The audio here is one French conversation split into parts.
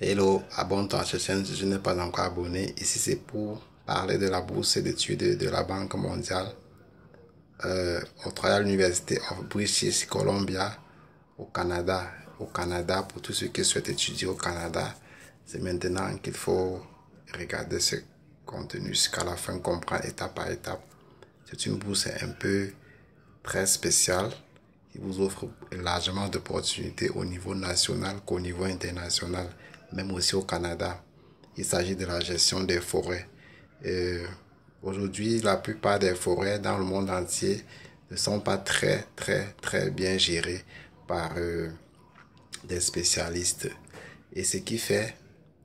Hello, abonne-toi à cette chaîne si tu n'es pas encore abonné. Ici, c'est pour parler de la bourse d'études de la Banque mondiale au travail à l'Université of British Columbia au Canada. Au Canada, pour tous ceux qui souhaitent étudier au Canada, c'est maintenant qu'il faut regarder ce contenu jusqu'à la fin, comprendre étape par étape. C'est une bourse un peu très spéciale qui vous offre largement d'opportunités au niveau national qu'au niveau international, même aussi au Canada. Il s'agit de la gestion des forêts. Aujourd'hui, la plupart des forêts dans le monde entier ne sont pas très bien gérées par des spécialistes. Et ce qui fait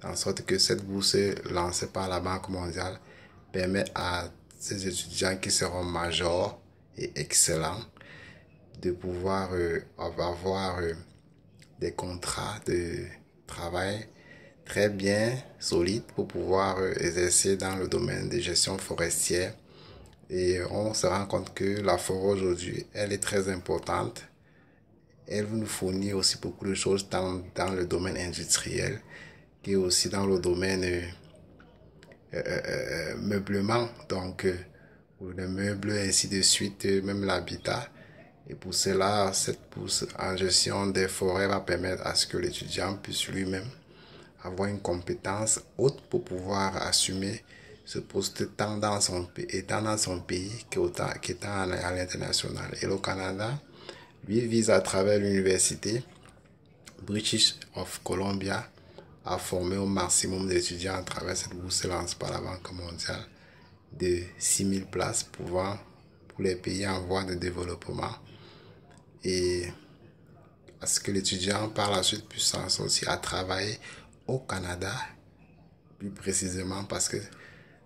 en sorte que cette bourse lancée par la Banque mondiale permet à ces étudiants qui seront majors et excellents de pouvoir avoir des contrats de travail très bien solides pour pouvoir exercer dans le domaine de gestion forestière. Et on se rend compte que la forêt aujourd'hui, elle est très importante. Elle nous fournit aussi beaucoup de choses dans le domaine industriel, et aussi dans le domaine meublement. Donc, pour les meubles, ainsi de suite, même l'habitat. Et pour cela, cette bourse en gestion des forêts va permettre à ce que l'étudiant puisse lui-même avoir une compétence haute pour pouvoir assumer ce poste tant dans son pays qu'étant à l'international. Et le Canada, lui, vise à travers l'université British of Columbia à former au maximum d'étudiants à travers cette bourse lancée par la Banque mondiale de 6000 places pour les pays en voie de développement et à ce que l'étudiant par la suite puisse s'en sortir à travailler au Canada, plus précisément parce que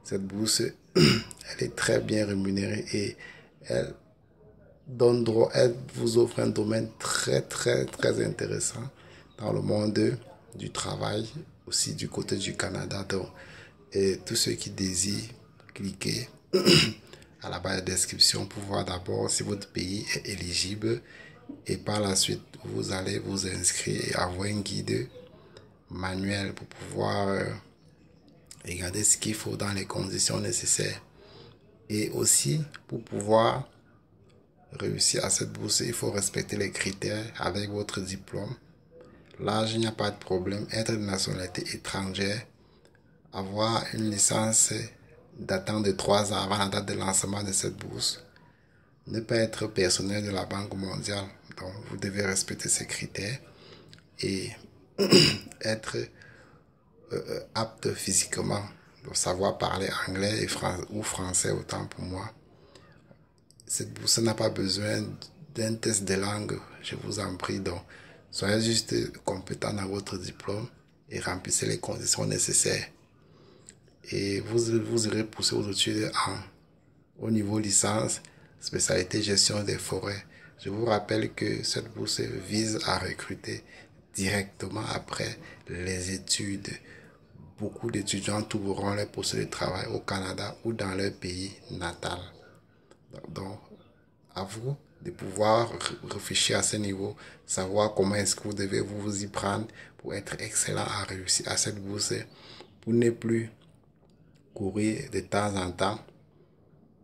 cette bourse, elle est très bien rémunérée et elle elle vous offre un domaine très intéressant dans le monde du travail, aussi du côté du Canada. Donc, et tous ceux qui désirent cliquer à la barre de description pour voir d'abord si votre pays est éligible et par la suite vous allez vous inscrire et avoir un guide manuel pour pouvoir regarder ce qu'il faut dans les conditions nécessaires. Et aussi pour pouvoir réussir à cette bourse, il faut respecter les critères avec votre diplôme. L'âge, il n'y a pas de problème. Être de nationalité étrangère, avoir une licence datant de 3 ans avant la date de lancement de cette bourse, ne pas être personnel de la Banque mondiale. Donc, vous devez respecter ces critères et être apte physiquement, donc savoir parler anglais ou français autant pour moi. Cette bourse n'a pas besoin d'un test de langue, je vous en prie. Donc, soyez juste compétent dans votre diplôme et remplissez les conditions nécessaires. Et vous irez pousser aux études au niveau licence, spécialité gestion des forêts. Je vous rappelle que cette bourse vise à recruter directement après les études. Beaucoup d'étudiants trouveront les postes de travail au Canada ou dans leur pays natal. Donc, à vous de pouvoir réfléchir à ce niveau, savoir comment est-ce que vous devez vous y prendre pour être excellent à réussir à cette bourse, pour ne plus courir de temps en temps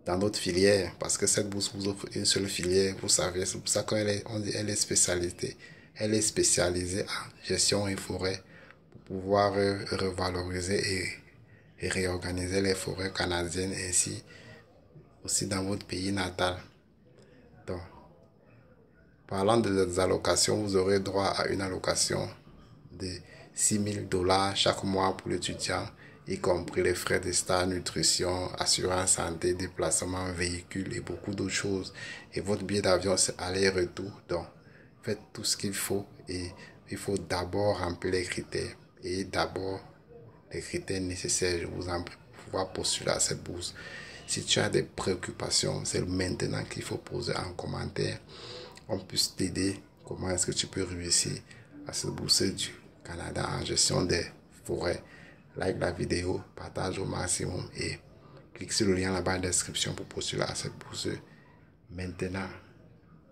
dans d'autres filières, parce que cette bourse vous offre une seule filière, vous savez, c'est pour ça elle est spécialisée. Elle est spécialisée en gestion et forêt pour pouvoir revaloriser et réorganiser les forêts canadiennes ainsi aussi dans votre pays natal. Donc, parlant des allocations, vous aurez droit à une allocation de 6 000 $ chaque mois pour l'étudiant, y compris les frais de stage, nutrition, assurance santé, déplacement, véhicule et beaucoup d'autres choses. Et votre billet d'avion, c'est aller-retour. Donc, faites tout ce qu'il faut et il faut d'abord remplir les critères et d'abord les critères nécessaires. Je vous en prie pour pouvoir postuler à cette bourse. Si tu as des préoccupations, c'est maintenant qu'il faut poser en commentaire. On puisse t'aider. Comment est-ce que tu peux réussir à cette bourse du Canada en gestion des forêts. Like la vidéo, partage au maximum et clique sur le lien là-bas en description pour postuler à cette bourse maintenant.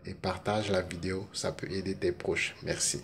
Et partage la vidéo, ça peut aider tes proches. Merci.